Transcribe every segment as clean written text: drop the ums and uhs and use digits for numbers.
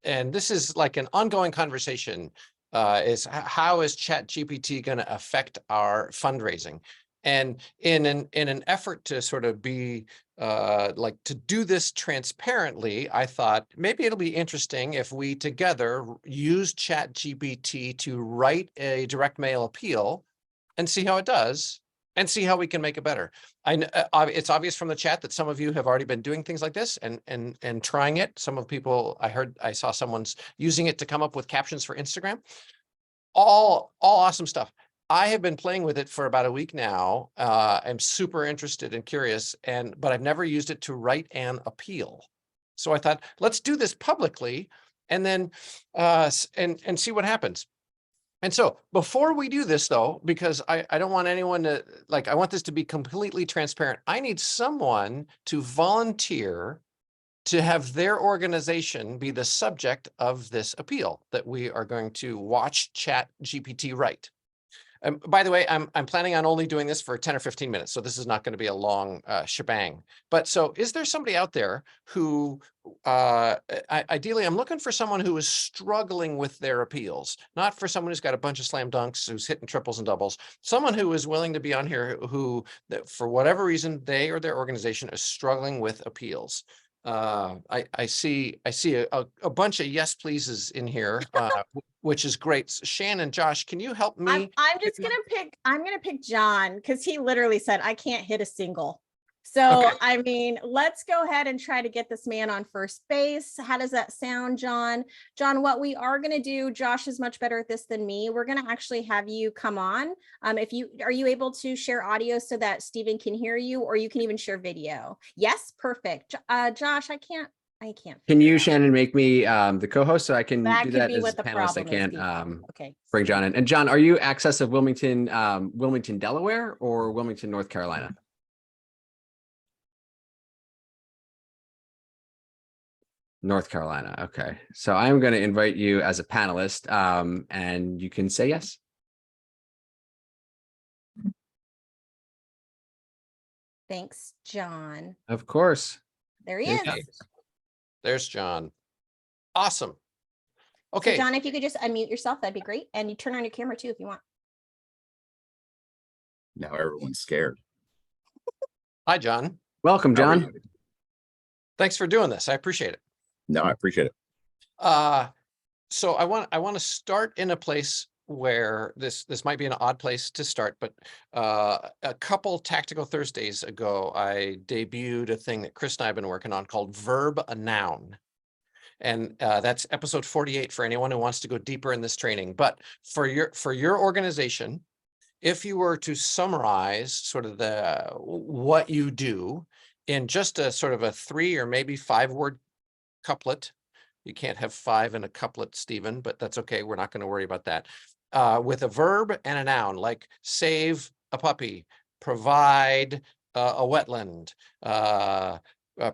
And this is like an ongoing conversation, is how is ChatGPT going to affect our fundraising? And in an effort to sort of be like to do this transparently, I thought maybe it'll be interesting if we together use ChatGPT to write a direct mail appeal and see how it does and see how we can make it better. It's obvious from the chat that some of you have already been doing things like this and trying it. Some of people, I saw someone's using it to come up with captions for Instagram. All awesome stuff. I have been playing with it for about a week now. I'm super interested and curious, but I've never used it to write an appeal. So I thought, let's do this publicly and then and see what happens. And so before we do this, though, because I don't want anyone to, like, I want this to be completely transparent. I need someone to volunteer to have their organization be the subject of this appeal that we are going to watch ChatGPT write. By the way, I'm planning on only doing this for 10 or 15 minutes, so this is not going to be a long shebang. But so is there somebody out there who, ideally, I'm looking for someone who is struggling with their appeals, not for someone who's got a bunch of slam dunks, who's hitting triples and doubles, someone who is willing to be on here who, that for whatever reason, they or their organization is struggling with appeals. I see a bunch of yes pleases in here, which is great. Shannon, Josh, can you help me? I'm gonna pick John because he literally said I can't hit a single. So okay. I mean, let's go ahead and try to get this man on first base. How does that sound, John? John, what we are going to do, Josh is much better at this than me. We're going to actually have you come on. Are you able to share audio so that Stephen can hear you, or you can even share video? Yes, perfect. Josh, I can't. Can you, Shannon, make me the co-host so I can do that as a panelist? I can't okay. Bring John in. And John, are you access of Wilmington, Delaware, or Wilmington, North Carolina? North Carolina. Okay. So I'm going to invite you as a panelist, and you can say yes. Thanks, John. Of course. There he is. There's John. Awesome. Okay. So John, if you could just unmute yourself, that'd be great. And you turn on your camera too, if you want. Now everyone's scared. Hi, John. Welcome, John. Thanks for doing this. I appreciate it. No, I appreciate it. So I want to start in a place where this might be an odd place to start, but a couple Tactical Thursdays ago, I debuted a thing that Chris and I have been working on called Verb a Noun. And that's episode 48 for anyone who wants to go deeper in this training. But for your organization, if you were to summarize sort of what you do in just a sort of a 3 or maybe 5 word couplet. You can't have 5 in a couplet, Stephen, but that's okay. We're not going to worry about that. With a verb and a noun, like save a puppy, provide a wetland,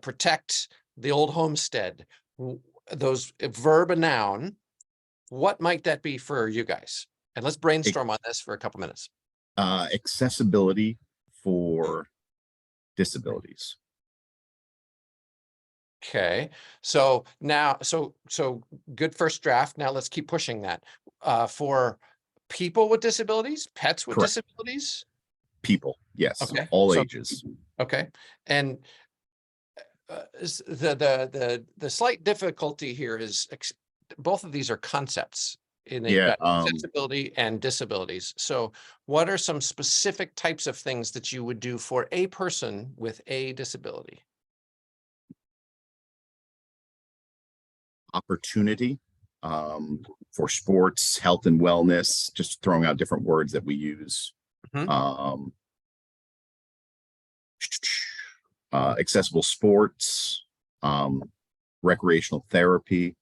protect the old homestead. Those verb and noun, what might that be for you guys? And let's brainstorm on this for a couple minutes. Accessibility for disabilities. Okay, so now, so good first draft. Now let's keep pushing that for people with disabilities, pets with Correct. Disabilities. People, yes, okay. All ages. Okay, and the slight difficulty here is both of these are concepts in accessibility and disabilities. So, what are some specific types of things that you would do for a person with a disability? Opportunity for sports, health and wellness, just throwing out different words that we use. Mm-hmm. Accessible sports, recreational therapy.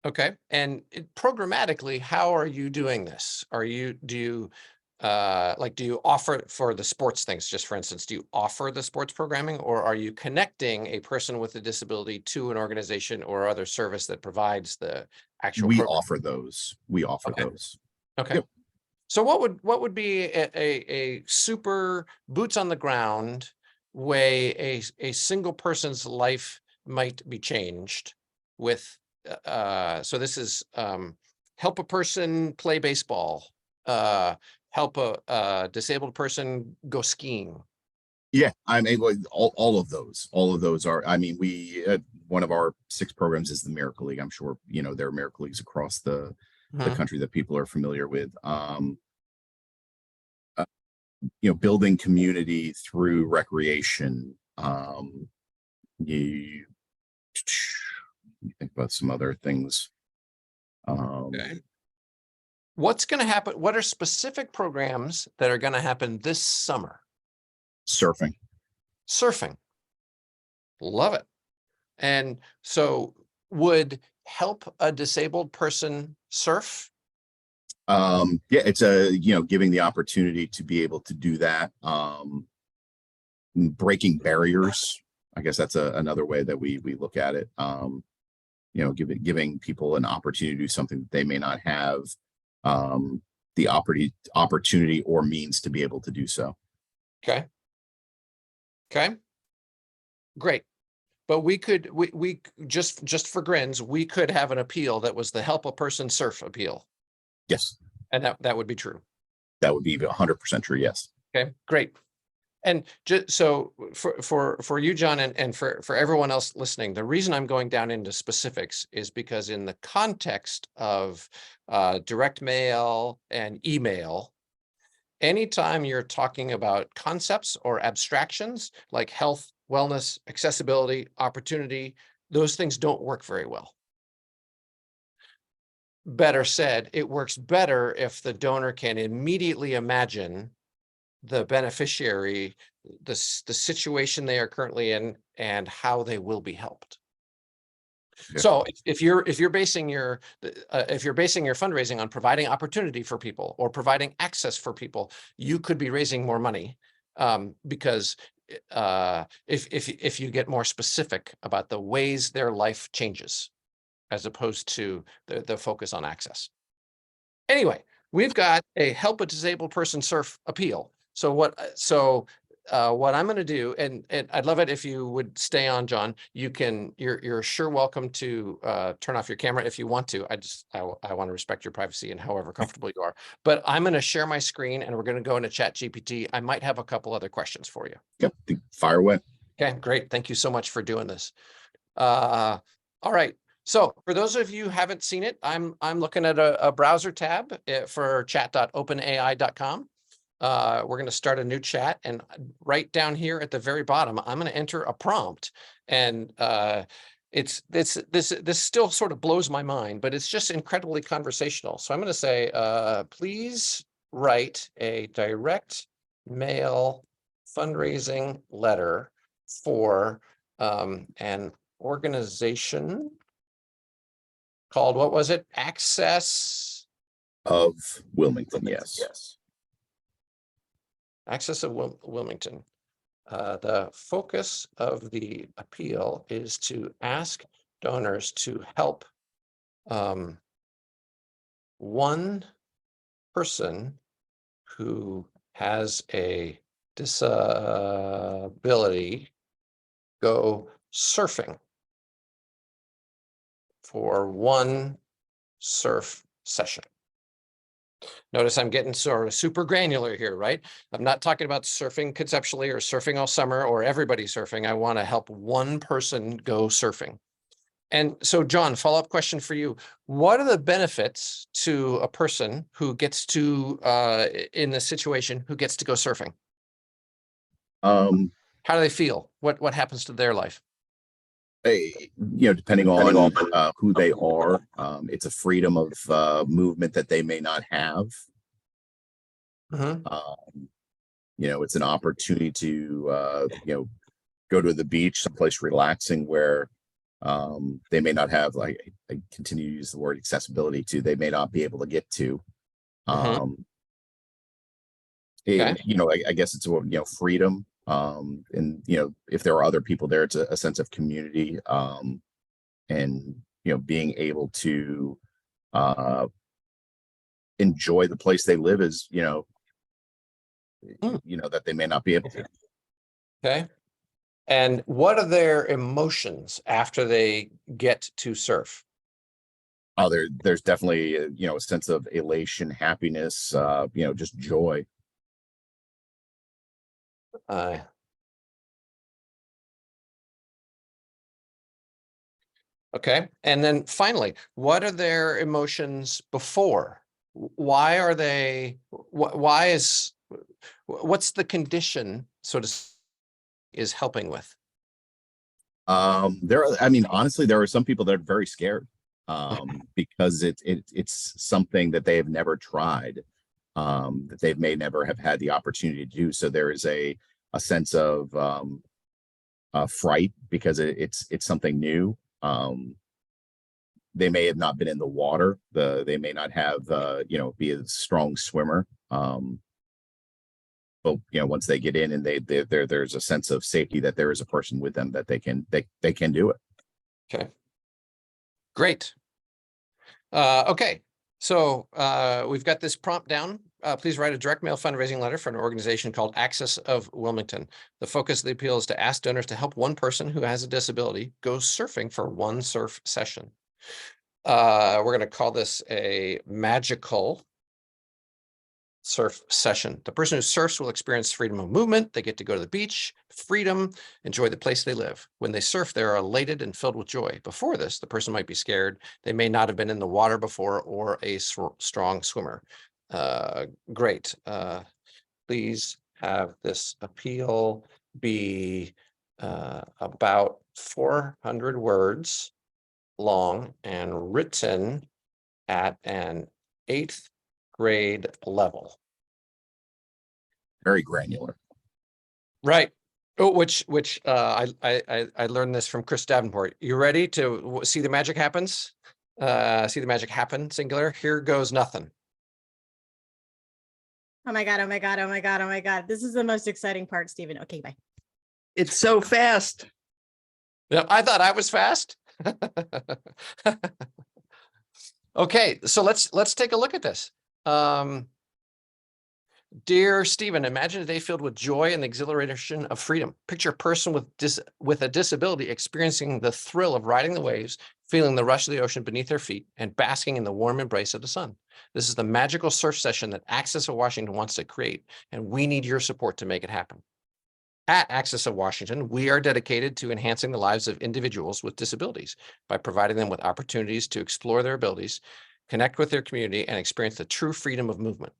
Okay, and programmatically, how are you doing this? Do you offer for the sports things, just for instance, do you offer the sports programming, or are you connecting a person with a disability to an organization or other service that provides the actual program? Offer those. We offer those. Okay. Yep. So what would be a super boots on the ground way a single person's life might be changed with, so this is help a person play baseball, help a disabled person go skiing. Yeah, I mean, like, all of those are, I mean, we, one of our 6 programs is the Miracle League. I'm sure, you know, there are Miracle Leagues across the Mhm. country that people are familiar with. You know, building community through recreation. You think about some other things. Okay. What's going to happen? What are specific programs that are going to happen this summer? Surfing. Surfing. Love it. And so would help a disabled person surf? Yeah, it's a, you know, giving the opportunity to be able to do that. Breaking barriers. I guess that's another way that we look at it. You know, giving people an opportunity to do something that they may not have the opportunity or means to be able to do so. Okay. Okay. Great. But we could, we just for grins, we could have an appeal that was the help a person surf appeal. Yes, And that would be true. that would be 100% true. Yes. Okay, great. And just so for you, John, and for everyone else listening, the reason I'm going down into specifics is because in the context of direct mail and email, anytime you're talking about concepts or abstractions like health, wellness, accessibility, opportunity, those things don't work very well. Better said, it works better if the donor can immediately imagine the beneficiary, the situation they are currently in, and how they will be helped. Yeah. So if you're basing your fundraising on providing opportunity for people or providing access for people, you could be raising more money because if you get more specific about the ways their life changes, as opposed to the focus on access. Anyway, we've got a help a disabled person surf appeal. So what I'm going to do, and I'd love it if you would stay on, John. You're sure welcome to turn off your camera if you want to. I want to respect your privacy and however comfortable you are. But I'm going to share my screen and we're going to go into ChatGPT. I might have a couple other questions for you. Yep. Fire away. Okay, great. Thank you so much for doing this. All right. So for those of you who haven't seen it, I'm looking at a browser tab for chat.openai.com. We're going to start a new chat, and right down here at the very bottom, I'm going to enter a prompt, and this still sort of blows my mind, but it's just incredibly conversational. So I'm going to say, please write a direct mail fundraising letter for an organization called, what was it? Access Of Wilmington. Yes. Access of Wilmington. The focus of the appeal is to ask donors to help one person who has a disability go surfing for one surf session. Notice I'm getting sort of super granular here, right? I'm not talking about surfing conceptually or surfing all summer or everybody surfing. I want to help one person go surfing. And so, John, follow-up question for you. What are the benefits to a person who gets to, in this situation, who gets to go surfing? How do they feel? What happens to their life? You know, depending on who they are, it's a freedom of movement that they may not have. Mm-hmm. You know, it's an opportunity to you know, go to the beach, someplace relaxing where they may not have, like, I continue to use the word accessibility to, they may not be able to get to. Okay. You know, I guess it's, you know, freedom. And, you know, if there are other people there, it's a sense of community. And, you know, being able to enjoy the place they live is, you know, you know, that they may not be able to. Okay. And what are their emotions after they get to surf? Oh, there's definitely, a sense of elation, happiness, just joy. Uh, okay. And then finally, what are their emotions before? Why are they, what's the condition, so to is helping with? Honestly, there are some people that are very scared, because it's something that they have never tried, that they may never have had the opportunity to do. So there is a sense of fright because it's something new. They may have not been in the water. They may not have be a strong swimmer. But once they get in and there's a sense of safety that there is a person with them that they can do it. Okay. Great. Okay. So we've got this prompt down. Please write a direct mail fundraising letter for an organization called Access of Wilmington. The focus of the appeal is to ask donors to help one person who has a disability go surfing for one surf session. We're going to call this a magical surf session. The person who surfs will experience freedom of movement. They get to go to the beach, freedom, enjoy the place they live. When they surf, they're elated and filled with joy. Before this, the person might be scared. They may not have been in the water before or a strong swimmer. Great. Please have this appeal be about 400 words long and written at an 8th grade level. Very granular. Right. Oh, which I learned this from Chris Davenport. You ready to see the magic happens? See the magic happen, singular. Here goes nothing. Oh my God, oh my God, oh my God, oh my God. This is the most exciting part, Stephen. Okay, bye. It's so fast. Yeah, I thought I was fast. Okay, so let's take a look at this. Dear Stephen, imagine a day filled with joy and the exhilaration of freedom. Picture a person with a disability experiencing the thrill of riding the waves, feeling the rush of the ocean beneath their feet, and basking in the warm embrace of the sun. This is the magical surf session that Access of Washington wants to create, and we need your support to make it happen. At Access of Washington, we are dedicated to enhancing the lives of individuals with disabilities by providing them with opportunities to explore their abilities, connect with their community, and experience the true freedom of movement.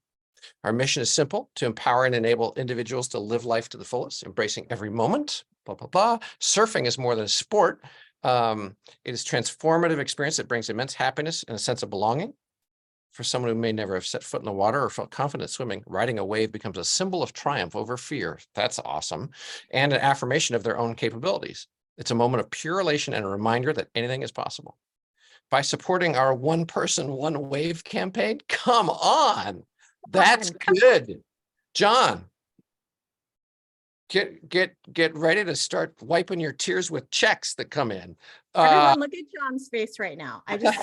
Our mission is simple: to empower and enable individuals to live life to the fullest, embracing every moment, blah, blah, blah. Surfing is more than a sport. It is a transformative experience that brings immense happiness and a sense of belonging. For someone who may never have set foot in the water or felt confident swimming, riding a wave becomes a symbol of triumph over fear. That's awesome. And an affirmation of their own capabilities. It's a moment of pure elation and a reminder that anything is possible. By supporting our one person, one wave campaign, come on. That's good. John, get ready to start wiping your tears with checks that come in. Everyone look at John's face right now. I just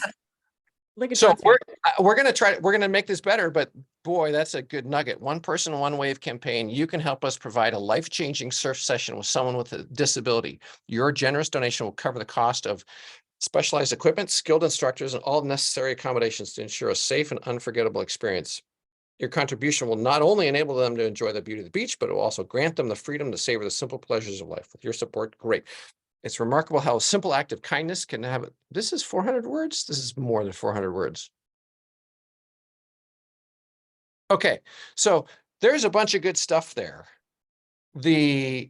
look at So John's face. we're going to make this better, but boy, that's a good nugget. One person, one wave campaign. You can help us provide a life-changing surf session with someone with a disability. Your generous donation will cover the cost of specialized equipment, skilled instructors, and all necessary accommodations to ensure a safe and unforgettable experience. Your contribution will not only enable them to enjoy the beauty of the beach, but it will also grant them the freedom to savor the simple pleasures of life. With your support, great. It's remarkable how a simple act of kindness can have it. This is 400 words. This is more than 400 words. Okay, so there's a bunch of good stuff there. What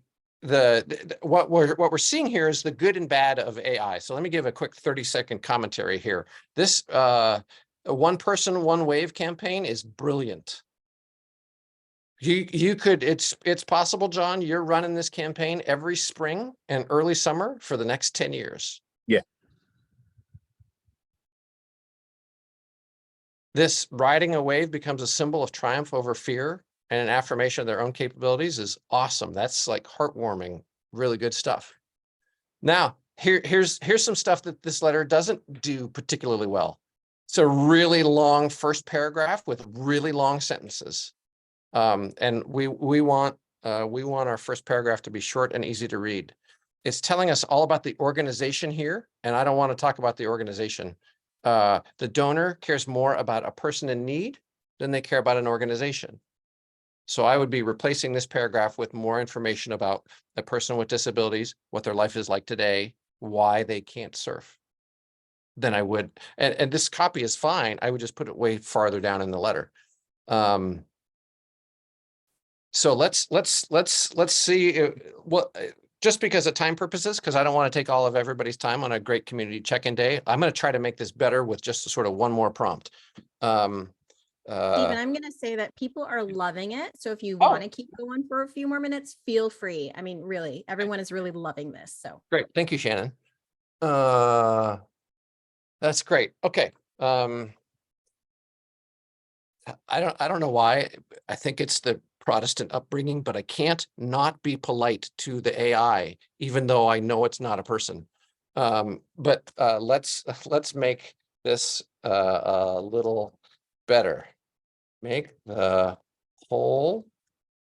we're seeing here is the good and bad of AI. So let me give a quick 30-second commentary here. This one person, one wave campaign is brilliant. You could, it's possible, John, you're running this campaign every spring and early summer for the next 10 years. Yeah. This riding a wave becomes a symbol of triumph over fear and an affirmation of their own capabilities is awesome. That's like heartwarming, really good stuff. Now, here's some stuff that this letter doesn't do particularly well. It's a really long first paragraph with really long sentences. And we want our first paragraph to be short and easy to read. it's telling us all about the organization here, and I don't want to talk about the organization. The donor cares more about a person in need than they care about an organization. So I would be replacing this paragraph with more information about a person with disabilities, what their life is like today, why they can't surf, than I would. And this copy is fine. I would just put it way farther down in the letter. So let's see what, just because of time purposes, because I don't want to take all of everybody's time on a great community check-in day. I'm going to try to make this better with just sort of one more prompt. Stephen, I'm going to say that people are loving it. So if you Oh. want to keep going for a few more minutes, feel free. I mean, really, everyone is really loving this. So Great. Thank you, Shannon. That's great. Okay. I don't know why. I think it's the Protestant upbringing, but I can't not be polite to the AI, even though I know it's not a person. But let's make this a little better. Make the whole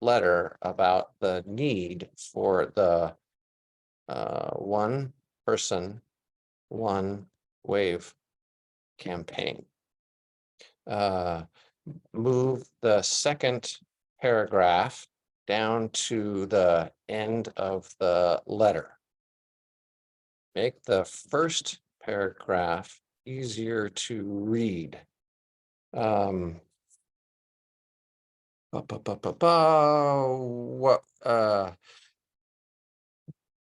letter about the need for the one person, one wave campaign. Move the second paragraph down to the end of the letter. Make the first paragraph easier to read. What?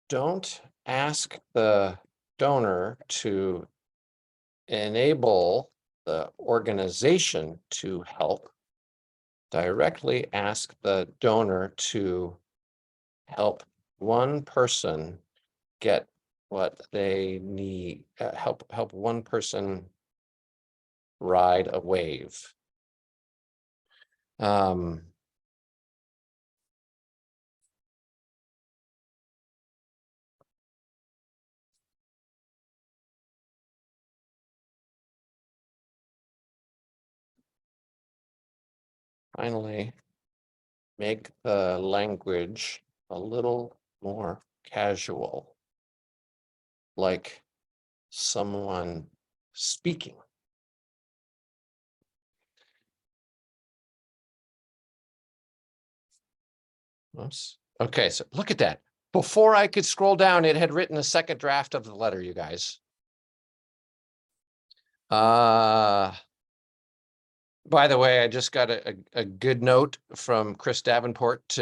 Don't ask the donor to enable the organization to help. Directly ask the donor to help one person get what they need. Help one person ride a wave. Finally, make the language a little more casual, like someone speaking. Oops. Okay, so look at that. Before I could scroll down, it had written a second draft of the letter, you guys. By the way, I just got a good note from Chris Davenport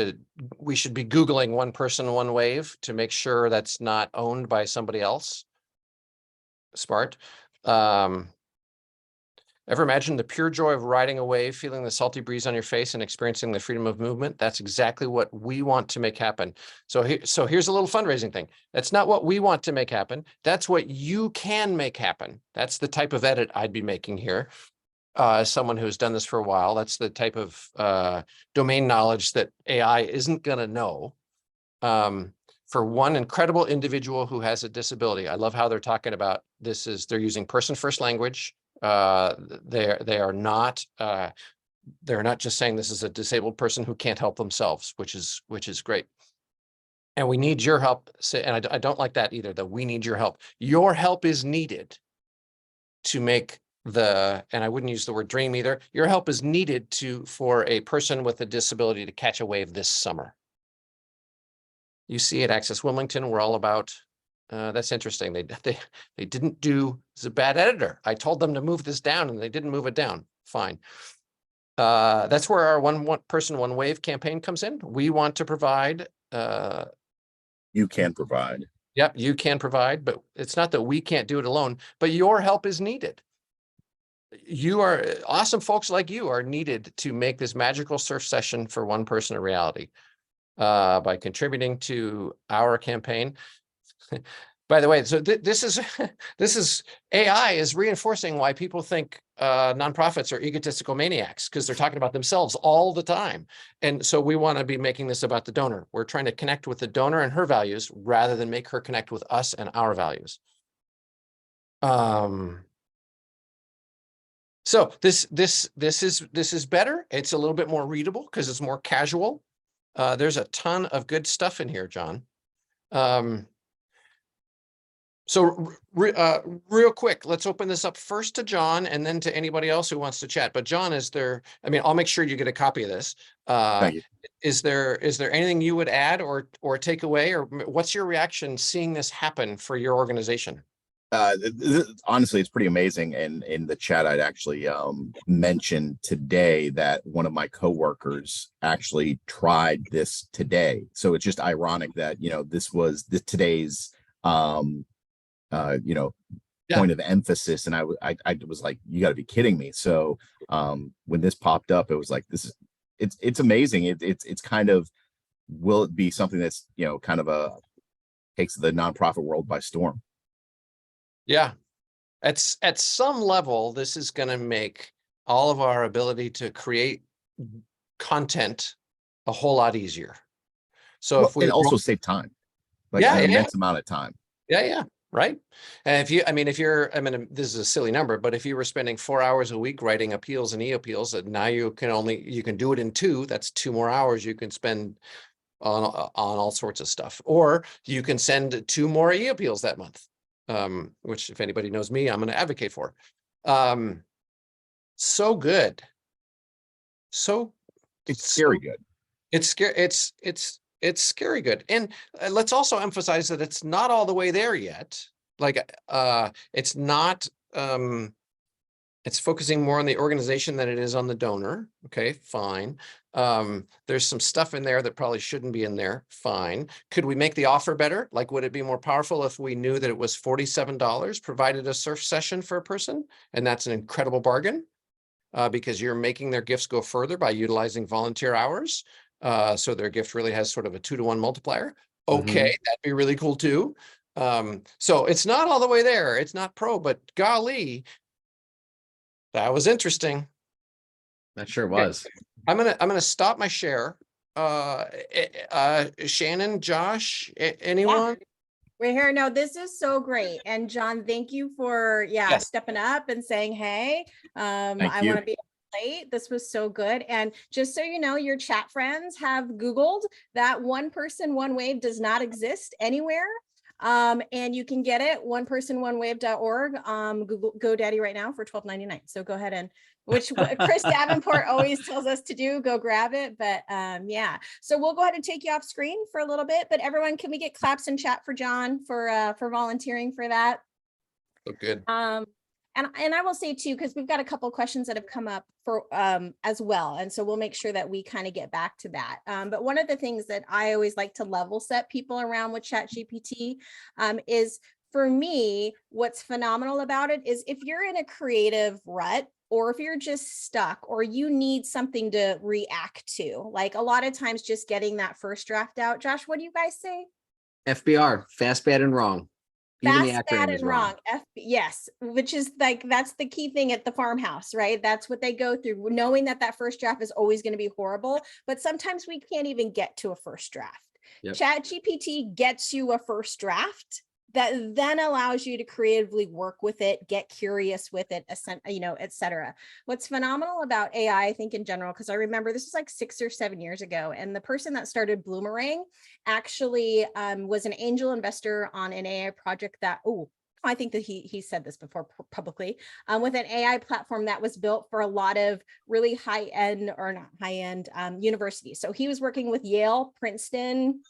we should be Googling one person, one wave to make sure that's not owned by somebody else. Smart. Ever imagine the pure joy of riding a wave, feeling the salty breeze on your face and experiencing the freedom of movement? That's exactly what we want to make happen. So here's a little fundraising thing. That's not what we want to make happen. That's what you can make happen. That's the type of edit I'd be making here. As someone who's done this for a while, that's the type of domain knowledge that AI isn't going to know. For one incredible individual who has a disability, I love how they're talking about this. They're using person first language. They're not just saying this is a disabled person who can't help themselves, which is great. And we need your help. And I don't like that either. That we need your help. Your help is needed to make and I wouldn't use the word dream either. Your help is needed for a person with a disability to catch a wave this summer. You see at Access Wilmington, we're all about, that's interesting. They didn't it's a bad editor. I told them to move this down and they didn't move it down. Fine. That's where our one person, one wave campaign comes in. We want to provide. You can provide. Yep, you can provide, but it's not that we can't do it alone, but your help is needed. Awesome folks like you are needed to make this magical surf session for one person a reality by contributing to our campaign. By the way, so this is AI is reinforcing why people think nonprofits are egotistical maniacs, because they're talking about themselves all the time. And so we want to be making this about the donor. We're trying to connect with the donor and her values rather than make her connect with us and our values. So this is better. It's a little bit more readable because it's more casual. There's a ton of good stuff in here, John. So real quick, let's open this up first to John and then to anybody else who wants to chat. But John, I mean, I'll make sure you get a copy of this. Thank you. Is there anything you would add or take away, or what's your reaction seeing this happen for your organization? Honestly, it's pretty amazing. And in the chat, I'd actually mentioned today that one of my coworkers actually tried this today. So it's just ironic that, you know, this was today's Yeah. point of emphasis. And I was like, you got to be kidding me. So when this popped up, it was like, it's amazing. It's kind of, will it be something that's, you know, kind of takes the nonprofit world by storm? Yeah. At some level, this is going to make all of our ability to create content a whole lot easier. So if we also save time, like an immense amount of time. Yeah. Right. And this is a silly number, but if you were spending 4 hours a week writing appeals and e-appeals, and now you can do it in 2, that's 2 more hours you can spend on all sorts of stuff, or you can send 2 more e-appeals that month. Which, if anybody knows me, I'm going to advocate for. So good. So it's scary good. It's scary. It's scary good. And let's also emphasize that it's not all the way there yet. Like, it's not, it's focusing more on the organization than it is on the donor. Okay, fine. There's some stuff in there that probably shouldn't be in there. Fine. Could we make the offer better? Like, would it be more powerful if we knew that it was $47 provided a surf session for a person? And that's an incredible bargain because you're making their gifts go further by utilizing volunteer hours. So their gift really has sort of a 2-to-1 multiplier. Okay, that'd be really cool too. So it's not all the way there. It's not pro, but golly, that was interesting. That sure was. I'm gonna stop my share. Shannon, Josh, anyone? We're here. No, this is so great. And John, thank you for stepping up and saying, hey, I want to be late. This was so good. And just so you know, your chat friends have Googled that One Person One Wave does not exist anywhere. And you can get it onepersononewave.org. Google GoDaddy right now for $12.99. So go ahead and, which Chris Davenport always tells us to do, go grab it. But yeah, so we'll go ahead and take you off screen for a little bit. But everyone, can we get claps in chat for John for volunteering for that? So good. And I will say too, because we've got a couple of questions that have come up for as well. And so we'll make sure that we kind of get back to that. But one of the things that I always like to level set people around with ChatGPT is, for me, what's phenomenal about it is if you're in a creative rut, or if you're just stuck, or you need something to react to, like a lot of times just getting that first draft out. Josh, what do you guys say? FBR, fast, bad, and wrong. Even the acronym is wrong. Yes, which is like, that's the key thing at the farmhouse, right? That's what they go through, knowing that that first draft is always going to be horrible. But sometimes we can't even get to a first draft. Yep. ChatGPT gets you a first draft that then allows you to creatively work with it, get curious with it, et cetera. What's phenomenal about AI, I think in general, because I remember this was like 6 or 7 years ago, and the person that started Bloomerang actually was an angel investor on an AI project that, I think that he said this before publicly, with an AI platform that was built for a lot of really high-end, or not high-end, universities. So he was working with Yale, Princeton,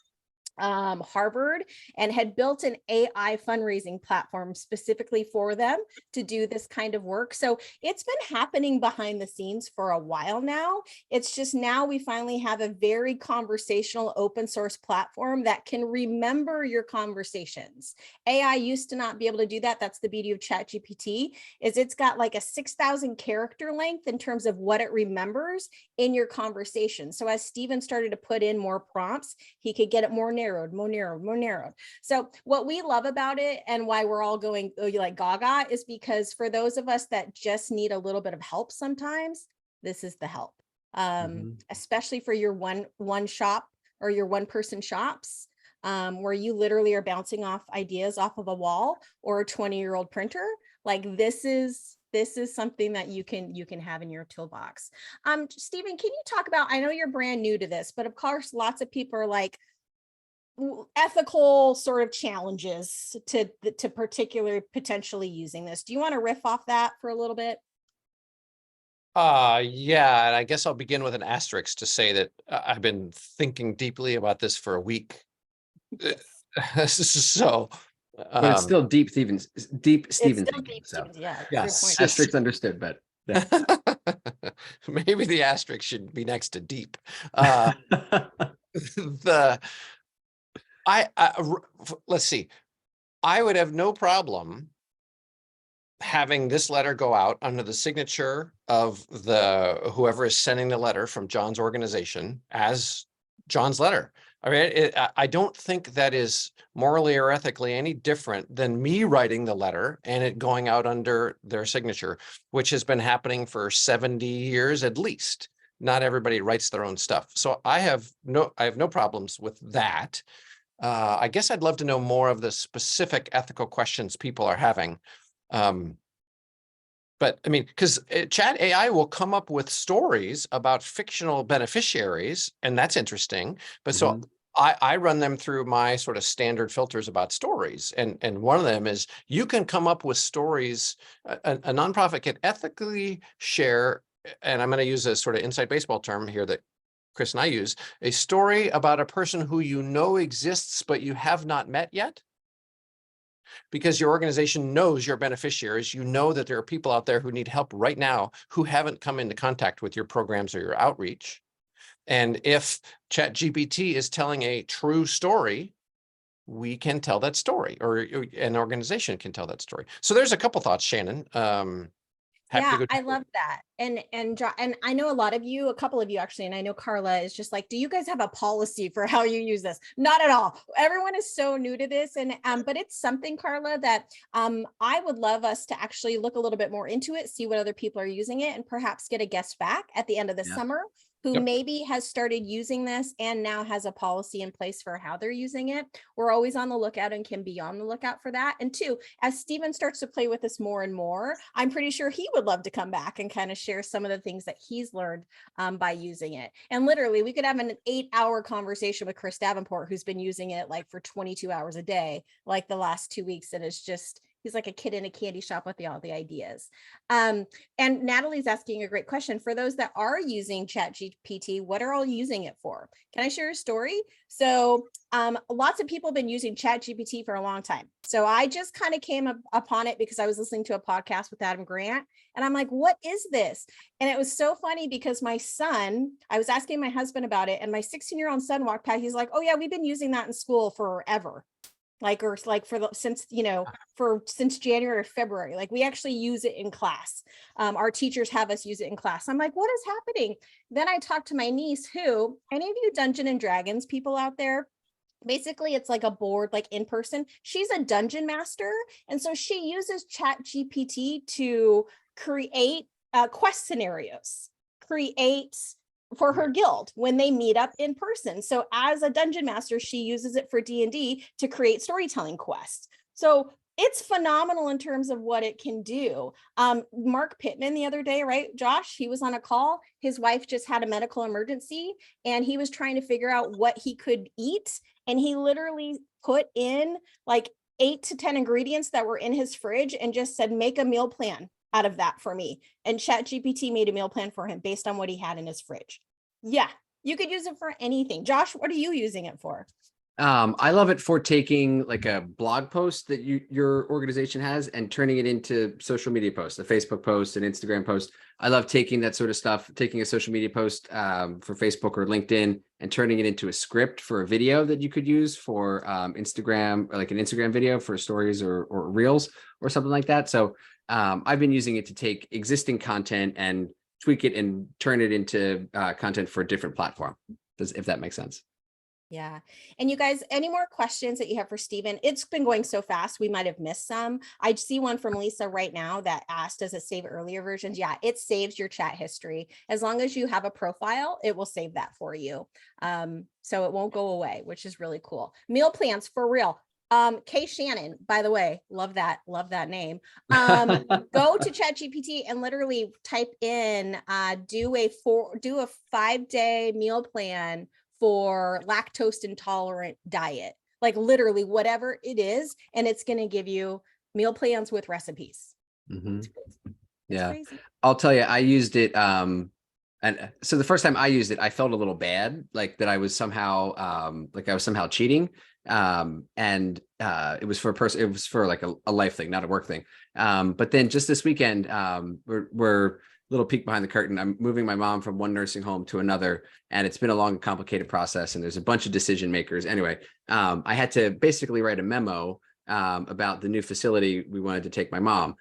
Harvard, and had built an AI fundraising platform specifically for them to do this kind of work. So it's been happening behind the scenes for a while now. It's just now we finally have a very conversational open source platform that can remember your conversations. AI used to not be able to do that. That's the beauty of ChatGPT, is it's got like a 6,000 character length in terms of what it remembers in your conversation. So as Steven started to put in more prompts, he could get it more narrowed. So what we love about it, and why we're all going like gaga, is because for those of us that just need a little bit of help sometimes, this is the help. Especially for your one shop or your one person shops, where you literally are bouncing off ideas off of a wall or a 20-year-old printer. Like this is something that you can have in your toolbox. Steven, can you talk about, I know you're brand new to this, but of course, lots of people are like, ethical sort of challenges to particularly potentially using this. Do you want to riff off that for a little bit? Yeah, and I guess I'll begin with an asterisk to say that I've been thinking deeply about this for a week. So, But it's still deep Stephen It's thinking. still deep, So yeah. yes. asterisk understood, but yeah. Maybe the asterisk should be next to deep. The let's see. I would have no problem having this letter go out under the signature of whoever is sending the letter from John's organization as John's letter. I mean, I don't think that is morally or ethically any different than me writing the letter and it going out under their signature, which has been happening for 70 years at least. Not everybody writes their own stuff. So I have no problems with that. I guess I'd love to know more of the specific ethical questions people are having. But I mean, because Chat AI will come up with stories about fictional beneficiaries, and that's interesting. But so I run them through my sort of standard filters about stories. And one of them is you can come up with stories, a nonprofit can ethically share, and I'm going to use a sort of inside baseball term here that Chris and I use, a story about a person who you know exists, but you have not met yet. Because your organization knows your beneficiaries, you know that there are people out there who need help right now who haven't come into contact with your programs or your outreach. And if ChatGPT is telling a true story, we can tell that story, or an organization can tell that story. So there's a couple thoughts, Shannon. Yeah, I love that. And I know a couple of you actually, and I know Carla is just like, do you guys have a policy for how you use this? Not at all. Everyone is so new to this. And but it's something, Carla, that I would love us to actually look a little bit more into it, see what other people are using it, and perhaps get a guest back at the end of the summer who maybe has started using this and now has a policy in place for how they're using it. We're always on the lookout and can be on the lookout for that. And two, as Stephen starts to play with this more and more, I'm pretty sure he would love to come back and kind of share some of the things that he's learned by using it. And literally, we could have an 8-hour conversation with Chris Davenport, who's been using it like for 22 hours a day, like the last 2 weeks. And it's just, he's like a kid in a candy shop with all the ideas. And Natalie's asking a great question. For those that are using ChatGPT, what are all using it for? Can I share a story? So lots of people have been using ChatGPT for a long time. So I just kind of came upon it because I was listening to a podcast with Adam Grant. And I'm like, what is this? And it was so funny because my son, I was asking my husband about it, and my 16-year-old son walked past. He's like, oh yeah, we've been using that in school forever. Since January or February, like we actually use it in class. Our teachers have us use it in class. I'm like, what is happening? Then I talked to my niece, who, any of you Dungeons and Dragons people out there, basically it's like a board, like in person. She's a dungeon master. And so she uses ChatGPT to create quest scenarios, for her guild when they meet up in person. So as a dungeon master, she uses it for D&D to create storytelling quests. So it's phenomenal in terms of what it can do. Mark Pittman the other day, right, Josh, he was on a call. His wife just had a medical emergency and he was trying to figure out what he could eat. And he literally put in like 8 to 10 ingredients that were in his fridge and just said, make a meal plan out of that for me. And ChatGPT made a meal plan for him based on what he had in his fridge. Yeah, you could use it for anything. Josh, what are you using it for? I love it for taking like a blog post that your organization has and turning it into social media posts, a Facebook post, an Instagram post. I love taking that sort of stuff, taking a social media post for Facebook or LinkedIn and turning it into a script for a video that you could use for Instagram, or like an Instagram video for stories or reels or something like that. So I've been using it to take existing content and tweak it and turn it into content for a different platform, if that makes sense. Yeah. And you guys, any more questions that you have for Stephen? It's been going so fast, we might have missed some. I see one from Lisa right now that asked, does it save earlier versions? Yeah, it saves your chat history. As long as you have a profile, it will save that for you. So it won't go away, which is really cool. Meal plans for real. Kay Shanon, by the way, love that name. Go to ChatGPT and literally type in, do a 5-day meal plan for lactose intolerant diet, like literally whatever it is. And it's going to give you meal plans with recipes. Mhm. It's Yeah. crazy. I'll tell you, I used it. And so the first time I used it, I felt a little bad, like that I was somehow, cheating. And it was for a person, it was for like a life thing, not a work thing. But then just this weekend, we're little peek behind the curtain. I'm moving my mom from one nursing home to another, and it's been a long, complicated process. And there's a bunch of decision makers. Anyway, I had to basically write a memo about the new facility we wanted to take my mom.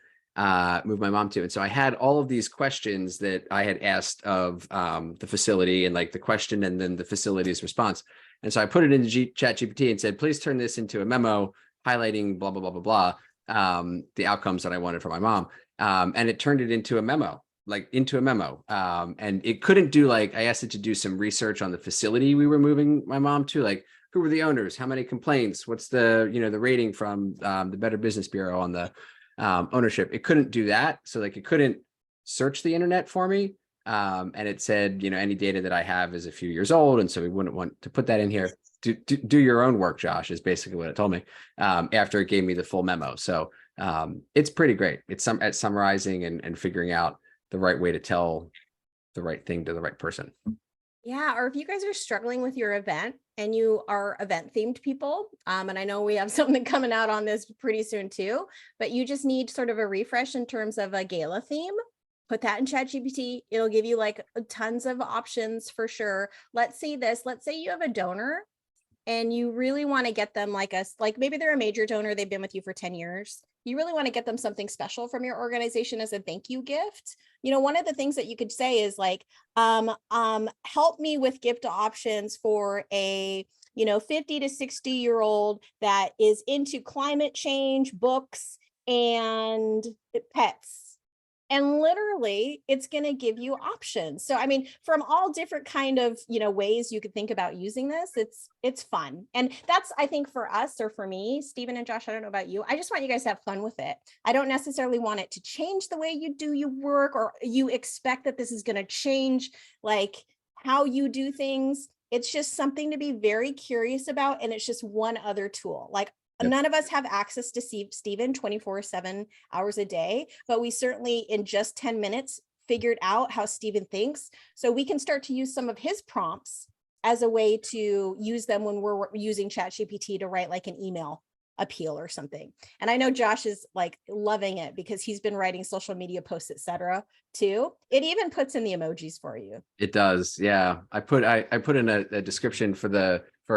Move my mom to. And so I had all of these questions that I had asked of the facility, and like the question and then the facility's response. And so I put it into Chat GPT and said, please turn this into a memo highlighting blah, blah, blah, blah, blah, the outcomes that I wanted for my mom. And it turned it into a memo, and it couldn't do, like, I asked it to do some research on the facility we were moving my mom to, like, who were the owners, how many complaints, what's the, the rating from the Better Business Bureau on the ownership. It couldn't do that. So like it couldn't search the internet for me. And it said, any data that I have is a few years old. And so we wouldn't want to put that in here. Do your own work, Josh, is basically what it told me after it gave me the full memo. So it's pretty great. It's at summarizing and figuring out the right way to tell the right thing to the right person. Yeah, or if you guys are struggling with your event and you are event themed people, and I know we have something coming out on this pretty soon too, but you just need sort of a refresh in terms of a gala theme, put that in ChatGPT. It'll give you like tons of options for sure. Let's say you have a donor and you really want to get them like maybe they're a major donor, they've been with you for 10 years. You really want to get them something special from your organization as a thank you gift. One of the things that you could say is like, help me with gift options for a 50 to 60-year-old that is into climate change, books, and pets. And literally it's going to give you options. So, I mean, from all different kind of, ways you could think about using this, it's fun. And that's, I think, for us, or for me, Stephen and Josh, I don't know about you. I just want you guys to have fun with it. I don't necessarily want it to change the way you do your work, or you expect that this is going to change like how you do things. It's just something to be very curious about. And it's just one other tool. Like, none of us have access to see Stephen 24/7 hours a day, but we certainly in just 10 minutes figured out how Stephen thinks. So we can start to use some of his prompts as a way to use them when we're using ChatGPT to write like an email appeal or something. And I know Josh is like loving it because he's been writing social media posts, etc. too. It even puts in the emojis for you. It does. Yeah. I put in a description for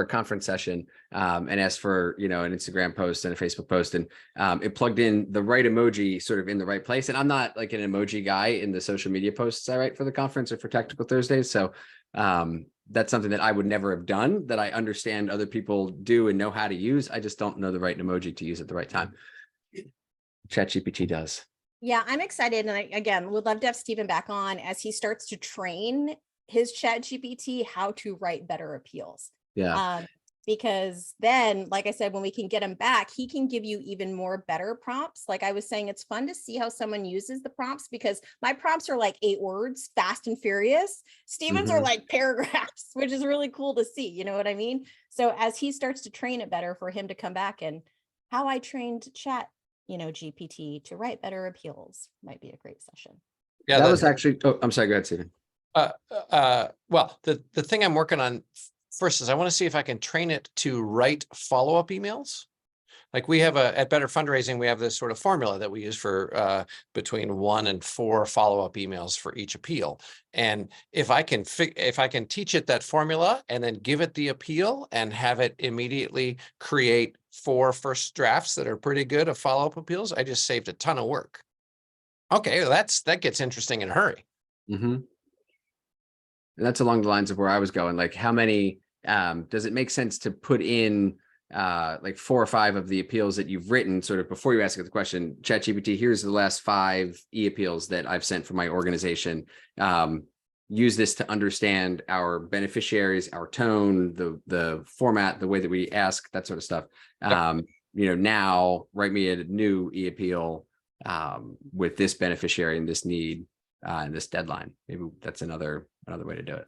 a conference session and asked for, an Instagram post and a Facebook post, and it plugged in the right emoji sort of in the right place. And I'm not like an emoji guy in the social media posts I write for the conference or for Technical Thursdays. So that's something that I would never have done, that I understand other people do and know how to use. I just don't know the right emoji to use at the right time. ChatGPT does. Yeah, I'm excited. And again, would love to have Stephen back on as he starts to train his ChatGPT how to write better appeals. Yeah. Because then, like I said, when we can get him back, he can give you even more better prompts. Like I was saying, it's fun to see how someone uses the prompts, because my prompts are like 8 words, fast and furious. Stephen's are like paragraphs, which is really cool to see. You know what I mean? So as he starts to train it better, for him to come back, and how I trained Chat, GPT to write better appeals might be a great session. Yeah, that was actually, oh, I'm sorry, go ahead, Stephen. Well, the thing I'm working on first is I want to see if I can train it to write follow-up emails. Like we have at Better Fundraising, we have this sort of formula that we use for between 1 and 4 follow-up emails for each appeal. And if I can teach it that formula and then give it the appeal and have it immediately create 4 first drafts that are pretty good of follow-up appeals, I just saved a ton of work. Okay, well, that gets interesting in a hurry. Mm-hmm. And that's along the lines of where I was going. Like, how many does it make sense to put in like 4 or 5 of the appeals that you've written sort of before you ask it the question? ChatGPT, here's the last 5 e-appeals that I've sent for my organization. Use this to understand our beneficiaries, our tone, the format, the way that we ask, that sort of stuff. Now write me a new e-appeal with this beneficiary and this need and this deadline. Maybe that's another way to do it.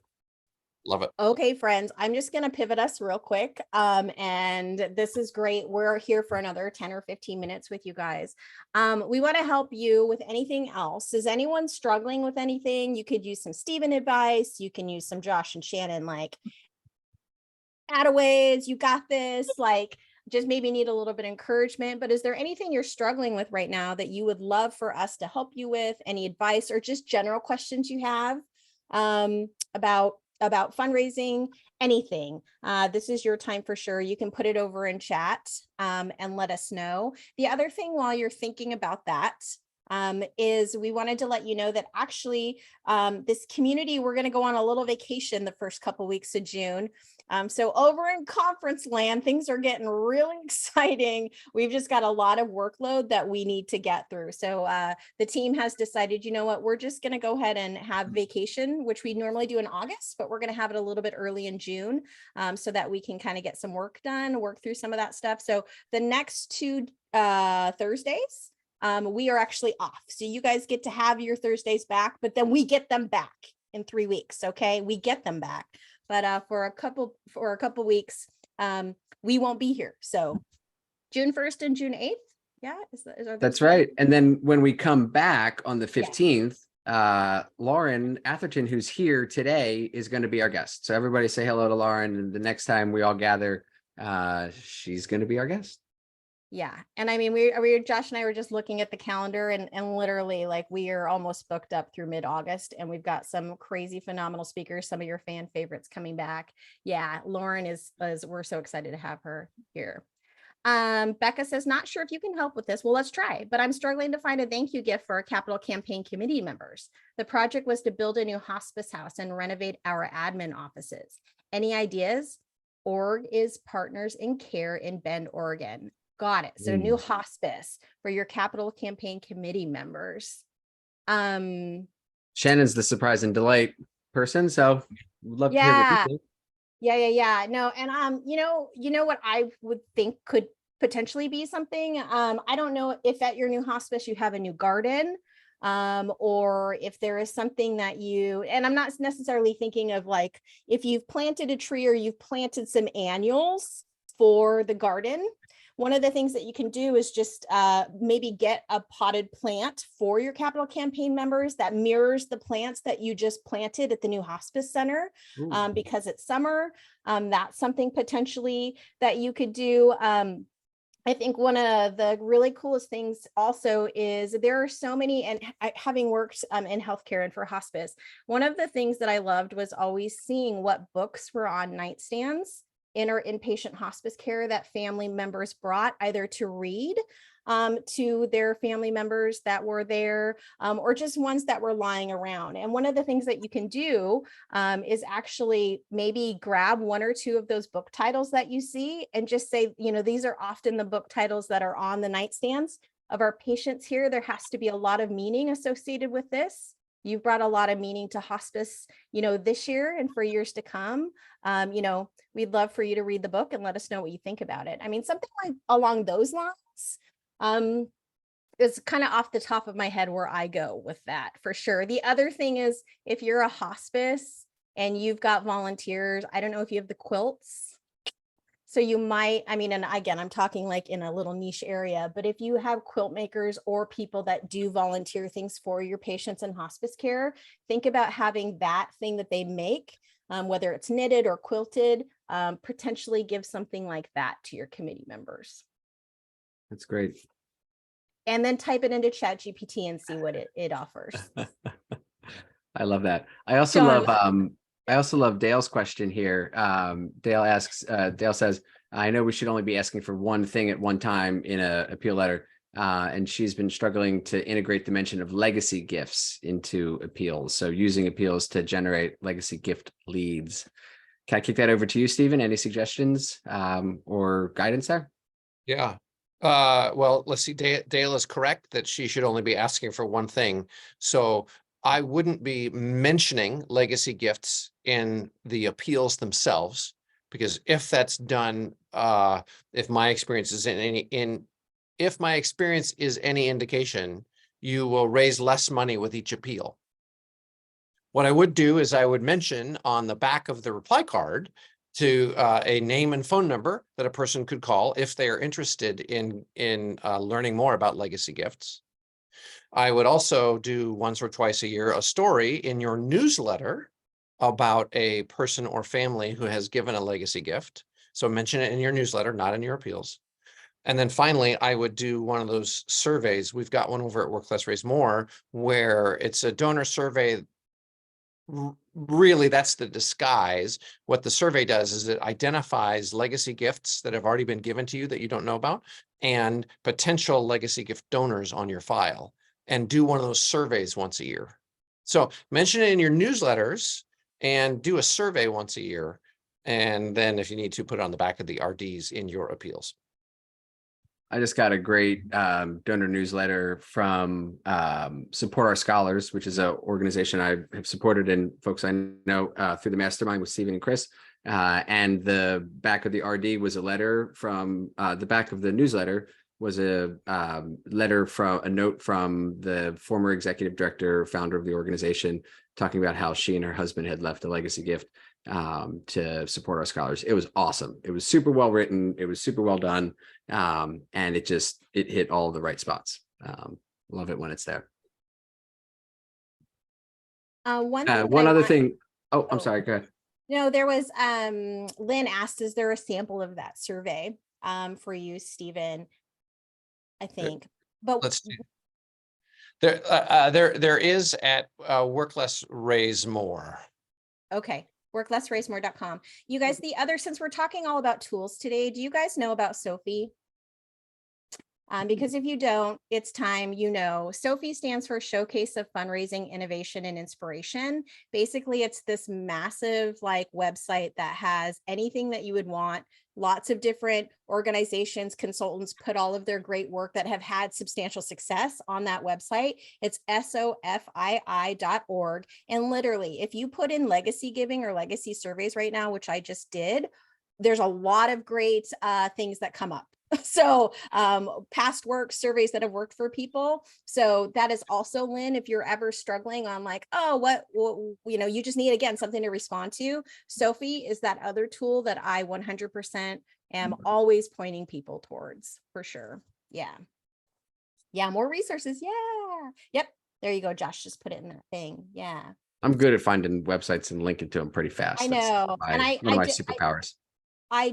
Love it. Okay, friends, I'm just going to pivot us real quick. And this is great. We're here for another 10 or 15 minutes with you guys. We want to help you with anything else. Is anyone struggling with anything? You could use some Stephen advice. You can use some Josh and Shannon, like, attaways, you got this, like, just maybe need a little bit of encouragement. But is there anything you're struggling with right now that you would love for us to help you with? Any advice or just general questions you have about fundraising, anything? This is your time for sure. You can put it over in chat and let us know. The other thing while you're thinking about that is we wanted to let you know that actually this community, we're going to go on a little vacation the first couple weeks of June. So over in conference land, things are getting really exciting. We've just got a lot of workload that we need to get through. So the team has decided, you know what, we're just going to go ahead and have vacation, which we normally do in August, but we're going to have it a little bit early in June so that we can kind of get some work done, work through some of that stuff. So the next two Thursdays, we are actually off. So you guys get to have your Thursdays back, but then we get them back in 3 weeks. Okay. We get them back, but for a couple weeks, we won't be here. So June 1st and June 8th. Yeah. That's right. And then when we come back on the 15th, Lauren Atherton, who's here today, is going to be our guest. So everybody say hello to Lauren. And the next time we all gather, she's going to be our guest. Yeah. And I mean, Josh and I were just looking at the calendar and literally, like, we are almost booked up through mid-August, and we've got some crazy, phenomenal speakers, some of your fan favorites coming back. Yeah. Lauren is we're so excited to have her here. Becca says, not sure if you can help with this. Well, let's try, but I'm struggling to find a thank you gift for our capital campaign committee members. The project was to build a new hospice house and renovate our admin offices. Any ideas? Org is Partners in Care in Bend, Oregon. Got it. So new hospice for your capital campaign committee members. Shannon's the surprise and delight person, so we'd love to hear what you think. Yeah. No, and you know what I would think could potentially be something. I don't know if at your new hospice you have a new garden, or if there is something that and I'm not necessarily thinking of, like, if you've planted a tree or you've planted some annuals for the garden. One of the things that you can do is just maybe get a potted plant for your capital campaign members that mirrors the plants that you just planted at the new hospice center, because it's summer. That's something potentially that you could do. I think one of the really coolest things also is there are so many, and having worked in healthcare and for hospice, one of the things that I loved was always seeing what books were on nightstands in our inpatient hospice care that family members brought either to read to their family members that were there, or just ones that were lying around. And one of the things that you can do is actually maybe grab one or two of those book titles that you see and just say, these are often the book titles that are on the nightstands of our patients here. There has to be a lot of meaning associated with this. You've brought a lot of meaning to hospice, this year and for years to come. We'd love for you to read the book and let us know what you think about it. I mean, something like along those lines is kind of off the top of my head where I go with that for sure. The other thing is, if you're a hospice and you've got volunteers, I don't know if you have the quilts. So you might, and again, I'm talking like in a little niche area, but if you have quilt makers or people that do volunteer things for your patients in hospice care, think about having that thing that they make, whether it's knitted or quilted, potentially give something like that to your committee members. That's great. And then type it into ChatGPT and see what it offers. I love that. I also love Dale's question here. Dale says, I know we should only be asking for one thing at one time in an appeal letter. And she's been struggling to integrate the mention of legacy gifts into appeals. So using appeals to generate legacy gift leads. Can I kick that over to you, Stephen? Any suggestions or guidance there? Yeah. Well, let's see. Dale is correct that she should only be asking for one thing. So I wouldn't be mentioning legacy gifts in the appeals themselves, because if that's done, if my experience is if my experience is any indication, you will raise less money with each appeal. What I would do is I would mention on the back of the reply card to a name and phone number that a person could call if they are interested in learning more about legacy gifts. I would also do once or twice a year a story in your newsletter about a person or family who has given a legacy gift. So mention it in your newsletter, not in your appeals. And then finally, I would do one of those surveys. We've got one over at Work Less, Raise More, where it's a donor survey. Really, that's the disguise. What the survey does is it identifies legacy gifts that have already been given to you that you don't know about, and potential legacy gift donors on your file, and do one of those surveys once a year. So mention it in your newsletters and do a survey once a year. And then if you need to, put it on the back of the RDs in your appeals. I just got a great donor newsletter from Support Our Scholars, which is an organization I have supported and folks I know through the mastermind with Stephen and Chris. And the back of the RD was a letter from the back of the newsletter was a letter from a note from the former executive director, founder of the organization, talking about how she and her husband had left a legacy gift to support our scholars. It was awesome. It was super well written. It was super well done. And it hit all the right spots. Love it when it's there. One other thing. Oh, I'm sorry. Go ahead. No, there was Lynn asked, is there a sample of that survey for you, Stephen? I think, but let's see. There is at Work Less, Raise More. Okay. worklessraisemore.com. You guys, since we're talking all about tools today, do you guys know about Sophie? Because if you don't, it's time. Sophie stands for Showcase of Fundraising, Innovation, and Inspiration. Basically, it's this massive website that has anything that you would want. Lots of different organizations, consultants put all of their great work that have had substantial success on that website. It's sofii.org. And literally, if you put in legacy giving or legacy surveys right now, which I just did, there's a lot of great things that come up. So past work, surveys that have worked for people. So that is also, Lynn, if you're ever struggling on you just need, again, something to respond to. Sophie is that other tool that I 100% am always pointing people towards, for sure. Yeah. More resources. Yeah. Yep. There you go. Josh just put it in that thing. Yeah. I'm good at finding websites and linking to them pretty fast. I know. One of my superpowers.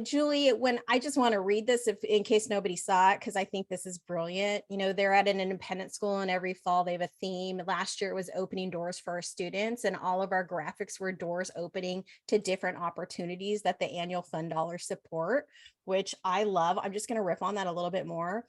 Julie, when I just want to read this in case nobody saw it, because I think this is brilliant. They're at an independent school, and every fall they have a theme. Last year it was opening doors for our students, and all of our graphics were doors opening to different opportunities that the annual fund dollars support, which I love. I'm just going to riff on that a little bit more.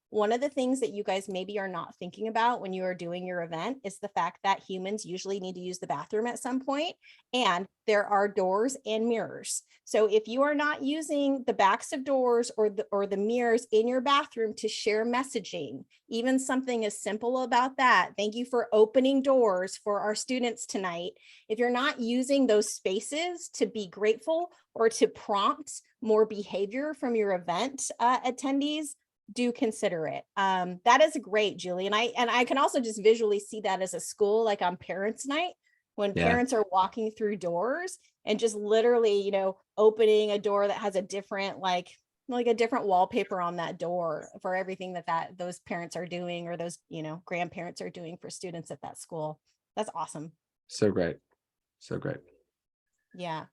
One of the things that you guys maybe are not thinking about when you are doing your event is the fact that humans usually need to use the bathroom at some point, and there are doors and mirrors. So if you are not using the backs of doors or the mirrors in your bathroom to share messaging, even something as simple about that, thank you for opening doors for our students tonight. If you're not using those spaces to be grateful or to prompt more behavior from your event attendees, do consider it. That is great, Julie. And I can also just visually see that as a school, like on parents' night, when parents are walking through doors and just literally, opening a door that has a different, like a different wallpaper on that door for everything that those parents are doing, or those, grandparents are doing for students at that school. That's awesome. So great. So great. Yeah.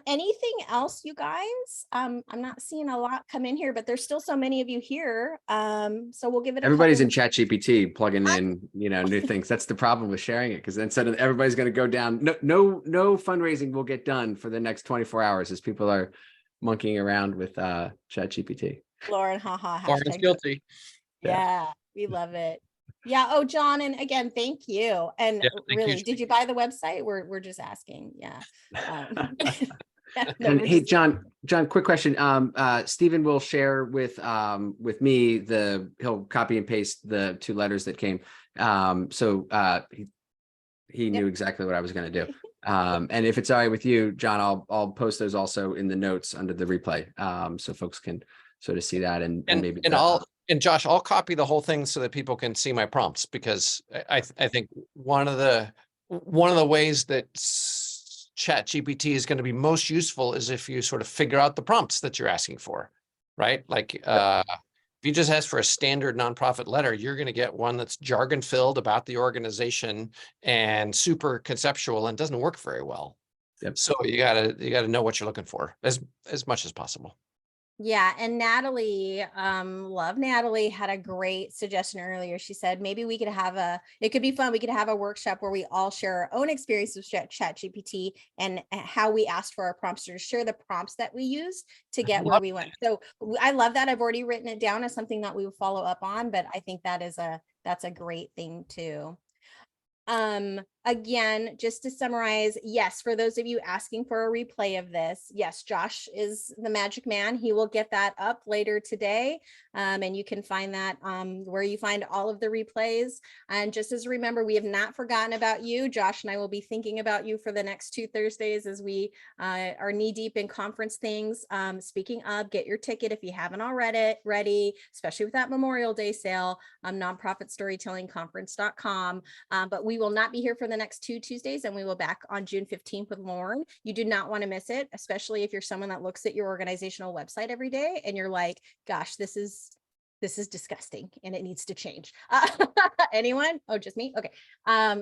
Anything else, you guys? I'm not seeing a lot come in here, but there's still so many of you here. So we'll give it everybody's in ChatGPT plugging in, new things. That's the problem with sharing it, because then suddenly everybody's going to go down. No fundraising will get done for the next 24 hours as people are monkeying around with ChatGPT. Lauren, haha. Lauren's guilty. Yeah, we love it. Yeah. Oh, John. And again, thank you. And really, did you buy the website? We're just asking. Yeah. And hey, John, quick question. Stephen will share with me he'll copy and paste the 2 letters that came. So he knew exactly what I was going to do. And if it's all right with you, John, I'll post those also in the notes under the replay. So folks can sort of see that and maybe. And Josh, I'll copy the whole thing so that people can see my prompts, because I think one of the one of the ways that Chat GPT is going to be most useful is if you sort of figure out the prompts that you're asking for, right? Like if you just ask for a standard nonprofit letter, you're going to get one that's jargon filled about the organization and super conceptual and doesn't work very well. Yep. So you gotta know what you're looking for as much as possible. Yeah, and Natalie, love Natalie, had a great suggestion earlier. She said maybe we could have it could be fun. We could have a workshop where we all share our own experience with ChatGPT and how we asked for our prompts, to share the prompts that we used to get where we went. So I love that. I've already written it down as something that we will follow up on, but I think that's a great thing too. Again, just to summarize, yes, for those of you asking for a replay of this, yes, Josh is the magic man. He will get that up later today. And you can find that where you find all of the replays. And just as a remember, we have not forgotten about you. Josh and I will be thinking about you for the next 2 Thursdays as we are knee deep in conference things. Speaking of, get your ticket if you haven't already ready, especially with that Memorial Day sale, nonprofitstorytellingconference.com. But we will not be here for the next 2 Tuesdays, and we will back on June 15th with Lauren. You do not want to miss it, especially if you're someone that looks at your organizational website every day and you're like, gosh, this is disgusting and it needs to change. Anyone? Oh, just me? Okay.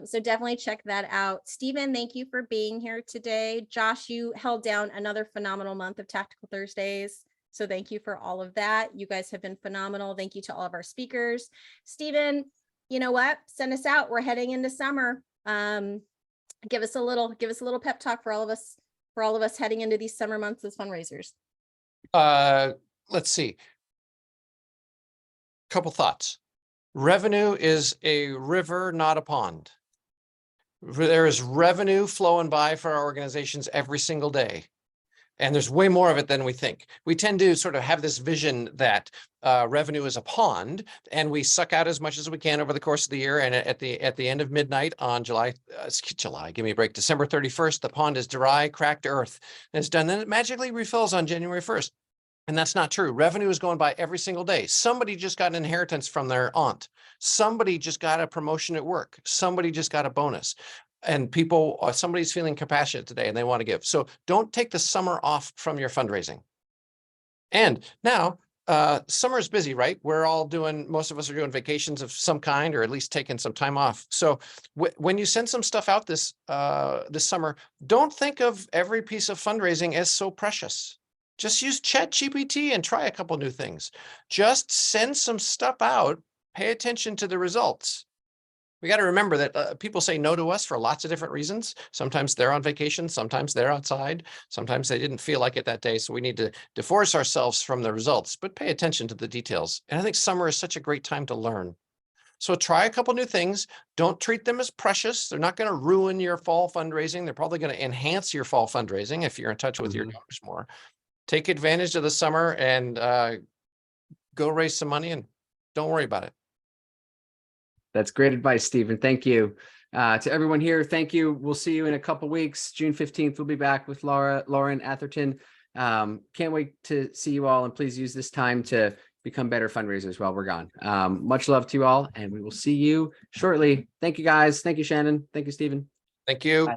So definitely check that out. Stephen, thank you for being here today. Josh, you held down another phenomenal month of Tactical Thursdays. So thank you for all of that. You guys have been phenomenal. Thank you to all of our speakers. Stephen, you know what? Send us out. We're heading into summer. Give us a little pep talk for all of us heading into these summer months as fundraisers. Let's see. Couple thoughts. Revenue is a river, not a pond. There is revenue flowing by for our organizations every single day. And there's way more of it than we think. We tend to sort of have this vision that revenue is a pond, and we suck out as much as we can over the course of the year. And at the end of midnight on give me a break, December 31st, the pond is dry, cracked earth, and it's done. Then it magically refills on January 1st. And that's not true. Revenue is going by every single day. Somebody just got an inheritance from their aunt. Somebody just got a promotion at work. Somebody just got a bonus. And somebody's feeling compassionate today and they want to give. So don't take the summer off from your fundraising. And now, summer is busy, right? Most of us are doing vacations of some kind, or at least taking some time off. So when you send some stuff out this summer, don't think of every piece of fundraising as so precious. Just use ChatGPT and try a couple new things. Just send some stuff out, pay attention to the results. We got to remember that people say no to us for lots of different reasons. Sometimes they're on vacation, sometimes they're outside, sometimes they didn't feel like it that day. So we need to divorce ourselves from the results, but pay attention to the details. And I think summer is such a great time to learn. So try a couple new things. Don't treat them as precious. They're not going to ruin your fall fundraising. They're probably going to enhance your fall fundraising if you're in touch with your donors more. Take advantage of the summer and go raise some money, and don't worry about it. That's great advice, Stephen. Thank you. To everyone here, thank you. We'll see you in a couple weeks. June 15th, we'll be back with Lauren Atherton. Can't wait to see you all, and please use this time to become better fundraisers while we're gone. Much love to you all, and we will see you shortly. Thank you, guys. Thank you, Shannon. Thank you, Stephen. Thank you. Bye.